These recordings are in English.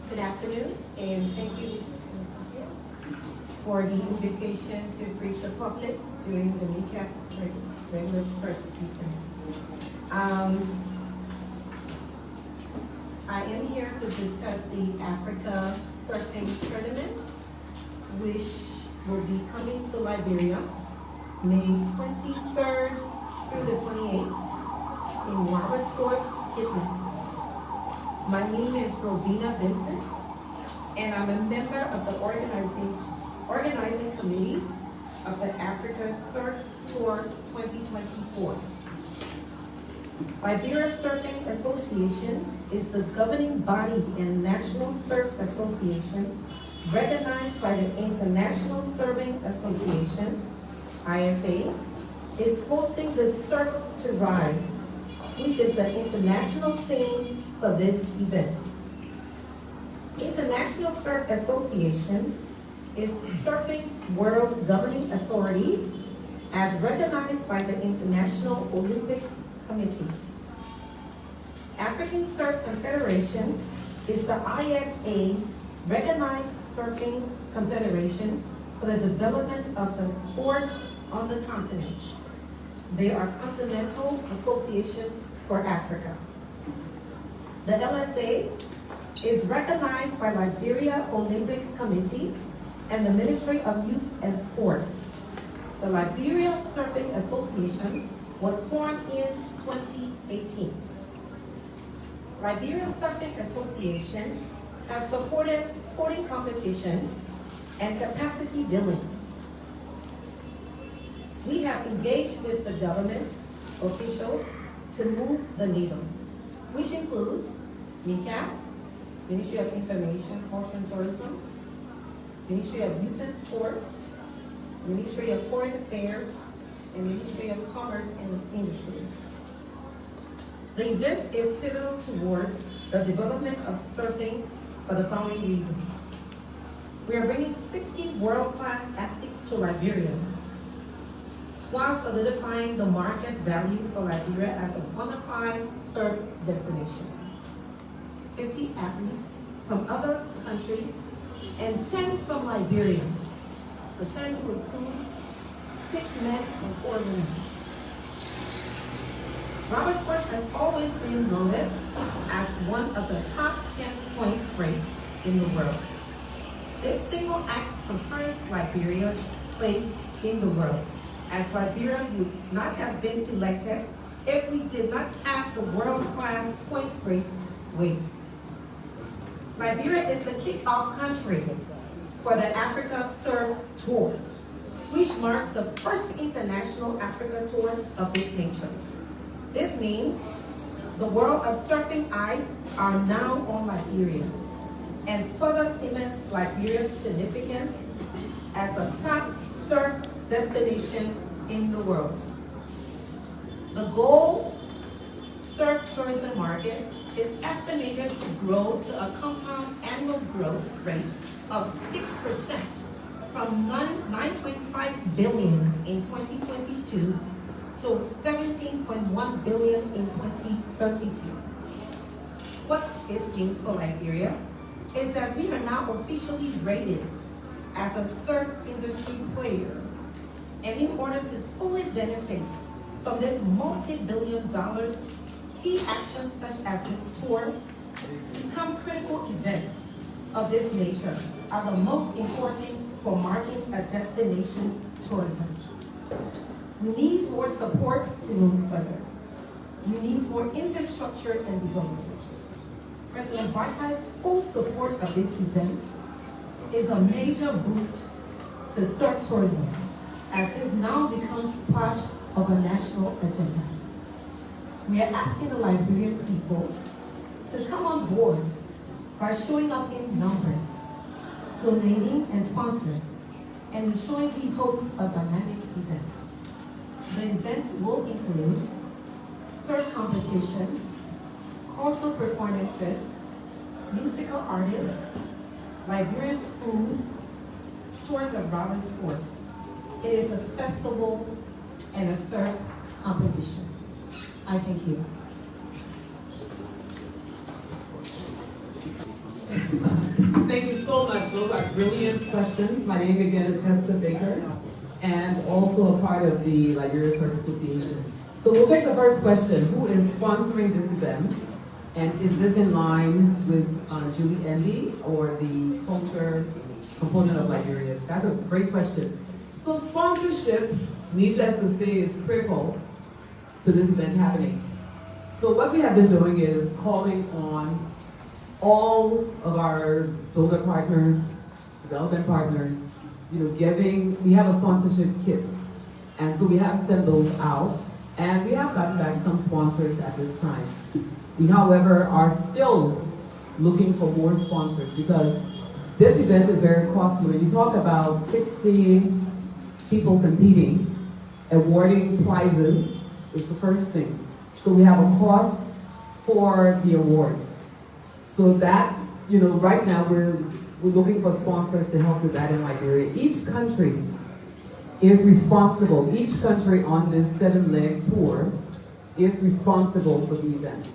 Good afternoon, and thank you for the invitation to brief the public during the MICAT regular persecution. I am here to discuss the Africa Surfing Tournament, which will be coming to Liberia May 23rd through the 28th in Robertsport, Kidnapped. My name is Robena Vincent, and I'm a member of the organizing committee of the Africa Surf Tour 2024. Liberia Surfing Association is the governing body and national surf association recognized by the International Surfing Association, ISA, is hosting the Surf to Rise, which is the international theme for this event. International Surf Association is surfing's world governing authority as recognized by the International Olympic Committee. African Surf Confederation is the ISA's recognized surfing confederation for the development of the sport on the continent. They are Continental Association for Africa. The LSA is recognized by Liberia Olympic Committee and the Ministry of Youth and Sports. The Liberia Surfing Association was formed in 2018. Liberia Surfing Association has supported sporting competition and capacity building. We have engaged with the government officials to move the needle, which includes MICAT, Ministry of Information, Culture and Tourism, Ministry of Youth and Sports, Ministry of Foreign Affairs, and Ministry of Commerce and Industry. The event is pivotal towards the development of surfing for the following reasons. We are bringing 60 world-class athletes to Liberia, while solidifying the market value for Liberia as a bona fide surf destination. 50 athletes from other countries and 10 from Liberia. The 10 will include 6 men and 4 women. Robertsport has always been noted as one of the top 10 points breaks in the world. This single act confirms Liberia's place in the world, as Liberia would not have been selected if we did not have the world-class points breaks waves. Liberia is the kick-off country for the Africa Surf Tour, which marks the first international Africa tour of this nature. This means the world of surfing eyes are now on Liberia, and further cements Liberia's significance as a top surf destination in the world. The global surf tourism market is estimated to grow to a compound annual growth rate of 6% from 9.5 billion in 2022 to 17.1 billion in 2032. What this means for Liberia is that we are now officially rated as a surf industry player, and in order to fully benefit from this multi-billion dollars, key actions such as this tour become critical events of this nature are the most important for marking a destination's tourism. We need more support to move further. We need more infrastructure and development. President Bata's full support of this event is a major boost to surf tourism, as this now becomes part of a national agenda. We are asking the Liberian people to come on board by showing up in numbers, donating and sponsoring, and ensuring we host a dynamic event. The event will include surf competition, cultural performances, musical artists, Liberian food, tours of Robertsport. It is a festival and a surf competition. I thank you. Thank you so much. Those are brilliant questions. My name again is Hester Baker, and also a part of the Liberia Surf Association. So we'll take the first question. Who is sponsoring this event? And is this in line with Julie Endy or the culture component of Liberia? That's a great question. So sponsorship, needless to say, is critical to this event happening. So what we have been doing is calling on all of our donor partners, development partners, we have a sponsorship kit. And so we have sent those out, and we have gotten back some sponsors at this time. We, however, are still looking for more sponsors because this event is very costly. When you talk about 60 people competing, awarding prizes is the first thing. So we have a cost for the awards. So that, right now we're looking for sponsors to help with that in Liberia. Each country is responsible. Each country on this 7-leg tour is responsible for the event.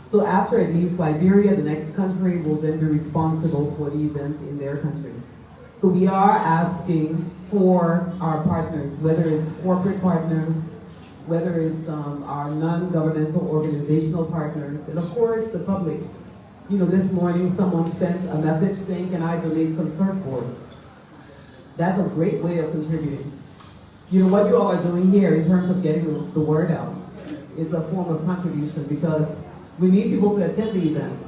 So after it leaves Liberia, the next country will then be responsible for the events in their country. So we are asking for our partners, whether it's corporate partners, whether it's our non-governmental organizational partners, and of course the public. This morning someone sent a message saying, can I donate some surfboards? That's a great way of contributing. What you all are doing here in terms of getting the word out is a form of contribution because we need people to attend the event.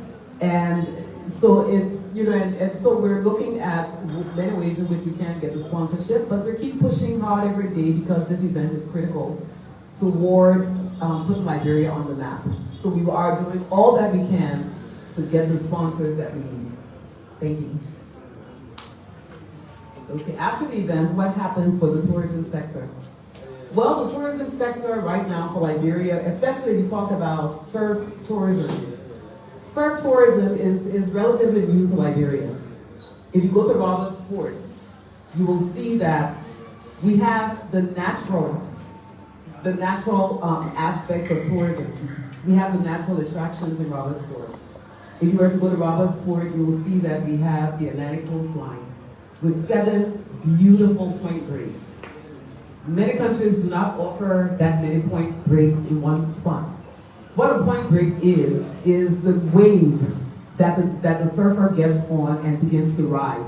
And so it's, and so we're looking at many ways in which we can get the sponsorship, but we keep pushing hard every day because this event is critical towards putting Liberia on the map. So we are doing all that we can to get the sponsors that we need. Thank you. Okay, after the event, what happens for the tourism sector? Well, the tourism sector right now for Liberia, especially if you talk about surf tourism. Surf tourism is relatively new to Liberia. If you go to Robert Sport, you will see that we have the natural aspect of tourism. We have the natural attractions in Robert Sport. If you were to go to Robert Sport, you will see that we have the Atlantic coastline with 7 beautiful point breaks. Many countries do not offer that many point breaks in one spot. What a point break is the wave that the surfer gets on and begins to ride.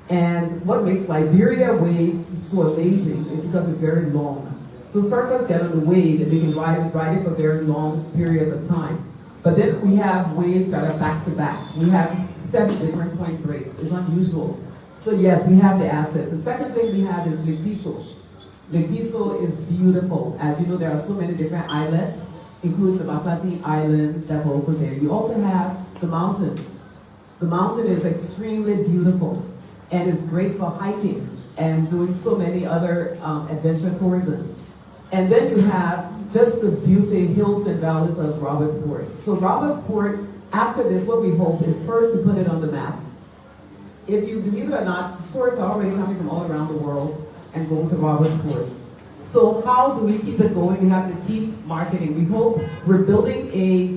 And what makes Liberia waves so amazing is because it's very long. So surfers get on the wave and they can ride it for very long periods of time. But then we have waves that are back to back. We have 7 different point breaks. It's unusual. So yes, we have the assets. The second thing we have is Lepiso. Lepiso is beautiful. As you know, there are so many different islets, including the Masati Island that's also there. You also have the mountain. The mountain is extremely beautiful and it's great for hiking and doing so many other adventure tourism. And then you have just the beauty, hills and valleys of Robert Sport. So Robert Sport, after this, what we hope is first to put it on the map. If you believe it or not, tourists are already coming from all around the world and going to Robert Sport. So how do we keep it going? We have to keep marketing. We hope we're building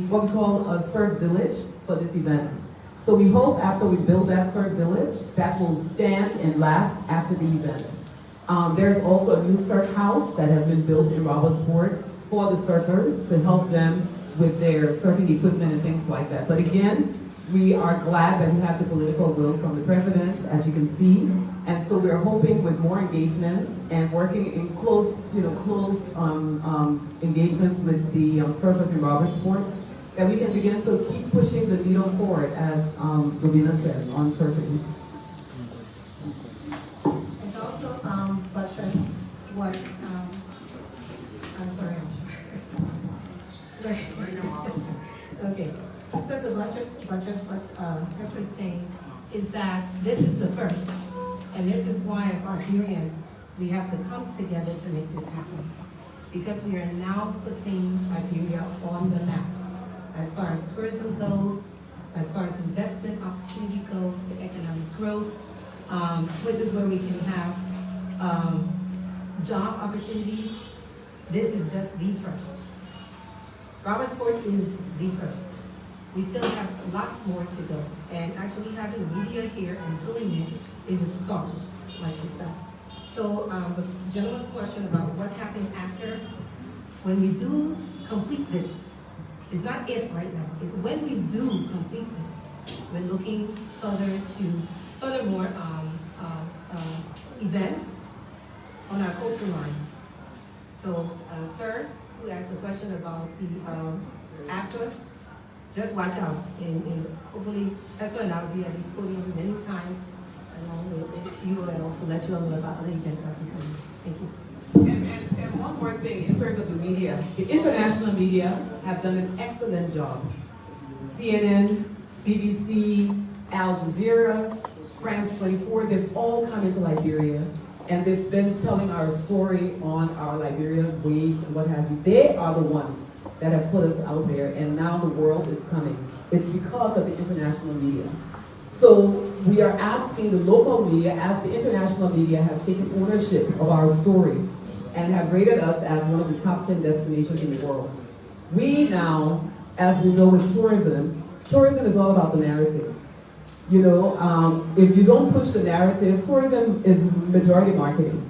what we call a surf village for this event. So we hope after we build that surf village, that will stand and last after the event. There's also a new surf house that has been built in Robert Sport for the surfers to help them with their surfing equipment and things like that. But again, we are glad that we have the political will from the president, as you can see. And so we're hoping with more engagements and working in close engagements with the surfers in Robert Sport, that we can begin to keep pushing the needle forward, as Robena said, on surfing. And also buttress what, I'm sorry, okay. So to buttress what Hester is saying is that this is the first, and this is why as Liberians we have to come together to make this happen, because we are now putting Liberia on the map as far as tourism goes, as far as investment opportunity goes, the economic growth, places where we can have job opportunities. This is just the first. Robert Sport is the first. we still have lots more to go. And actually having the media here and doing this is a start, like you said. So the gentleman's question about what happened after, when we do complete this, it's not if right now, it's when we do complete this, we're looking furthermore events on our coastal line. So, sir, who asked the question about the after, just watch out, and hopefully Hester and I will be at these podiums many times along with you to let you all know about other events that are coming. Thank you. And one more thing, in terms of the media, the international media have done an excellent job. CNN, BBC, Al Jazeera, France 24, they've all come into Liberia, and they've been telling our story on our Liberia waves and what have you. They are the ones that have put us out there, and now the world is coming. It's because of the international media. So we are asking the local media, as the international media has taken ownership of our story and have rated us as one of the top 10 destinations in the world. We now, as we know with tourism is all about the narratives. You know, if you don't push the narrative, tourism is majority marketing.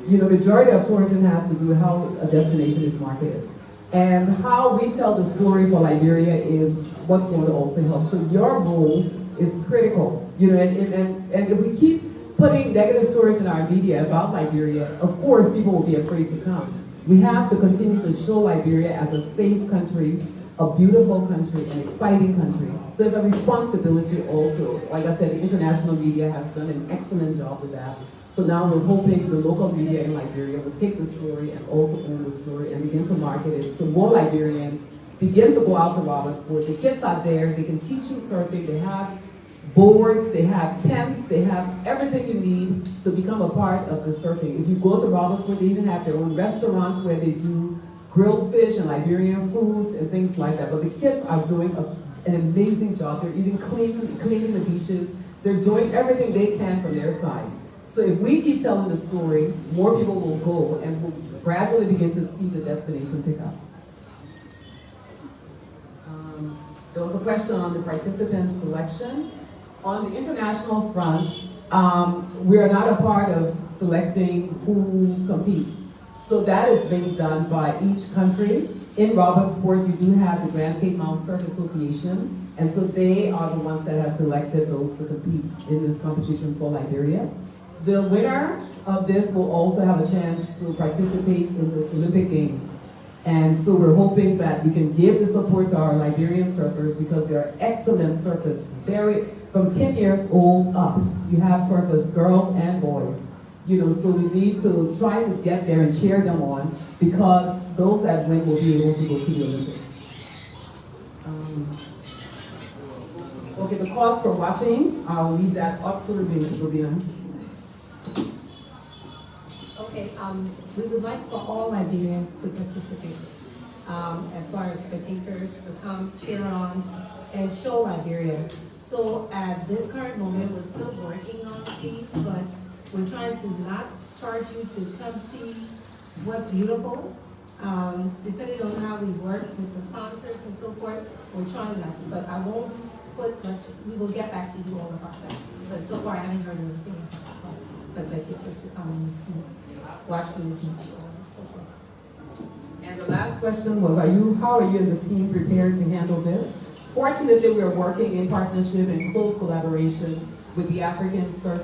You know, majority of tourism has to do with how a destination is marketed. And how we tell the story for Liberia is what's going to also help. So your role is critical. You know, and if we keep putting negative stories in our media about Liberia, of course people will be afraid to come. We have to continue to show Liberia as a safe country, a beautiful country, an exciting country. So it's a responsibility also. Like I said, the international media has done an excellent job with that. So now we're hoping the local media in Liberia will take the story and also own the story and begin to market it so more Liberians begin to go out to Robertsport. The kids are there, they can teach you surfing, they have boards, they have tents, they have everything you need to become a part of the surfing. If you go to Robertsport, they even have their own restaurants where they do grilled fish and Liberian foods and things like that. But the kids are doing an amazing job. They're even cleaning the beaches. They're doing everything they can from their side. So if we keep telling the story, more people will go and we'll gradually begin to see the destination pick up. There was a question on the participant selection. On the international front, we are not a part of selecting who compete. So that is being done by each country. In Robertsport, you do have the Grand Cape Mountain Surf Association, and so they are the ones that have selected those to compete in this competition for Liberia. The winner of this will also have a chance to participate in the Olympic Games. And so we're hoping that we can give the support to our Liberian surfers because they're excellent surfers, from 10 years old up. You have surfers, girls and boys. You know, so we need to try to get there and cheer them on because those that win will be able to go to the Olympics. Okay, the cost for watching, I'll leave that up to Robena. Okay, we would like for all Liberians to participate, as far as spectators to come, cheer on, and show Liberia. So at this current moment, we're still working on these, but we're trying to not charge you to come see what's beautiful. Depending on how we work with the sponsors and so forth, we're trying not to, but I won't put much, we will get back to you all about that. But so far, I haven't heard anything for spectators to come and see, watch from the beach or so forth. And the last question was, how are you and the team prepared to handle this? Fortunately, we are working in partnership and close collaboration with the African Surf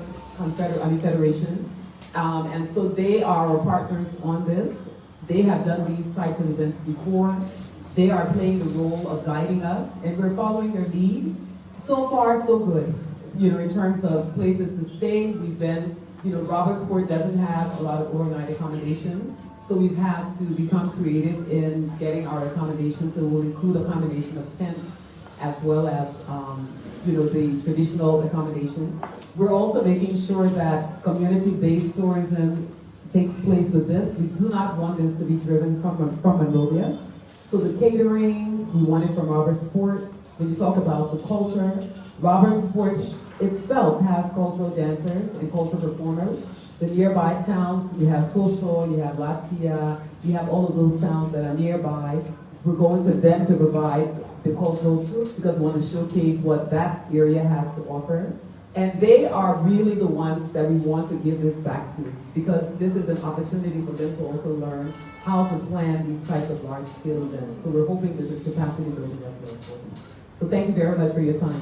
Federation. And so they are our partners on this. They have done these types of events before. They are playing the role of guiding us, and we're following their lead. So far, so good. You know, in terms of places to stay, we've been, you know, Robertsport doesn't have a lot of overnight accommodation. So we've had to become creative in getting our accommodation. So we'll include a combination of tents as well as, you know, the traditional accommodation. We're also making sure that community-based tourism takes place with this. We do not want this to be driven from Monrovia. So the catering, we want it from Robertsport. When you talk about the culture, Robertsport itself has cultural dancers and cultural performers. The nearby towns, you have Toso, you have Latia, you have all of those towns that are nearby. We're going to them to provide the cultural troops because we want to showcase what that area has to offer. And they are really the ones that we want to give this back to because this is an opportunity for them to also learn how to plan these types of large-scale events. So we're hoping this is capacity building as well for them. So thank you very much for your time.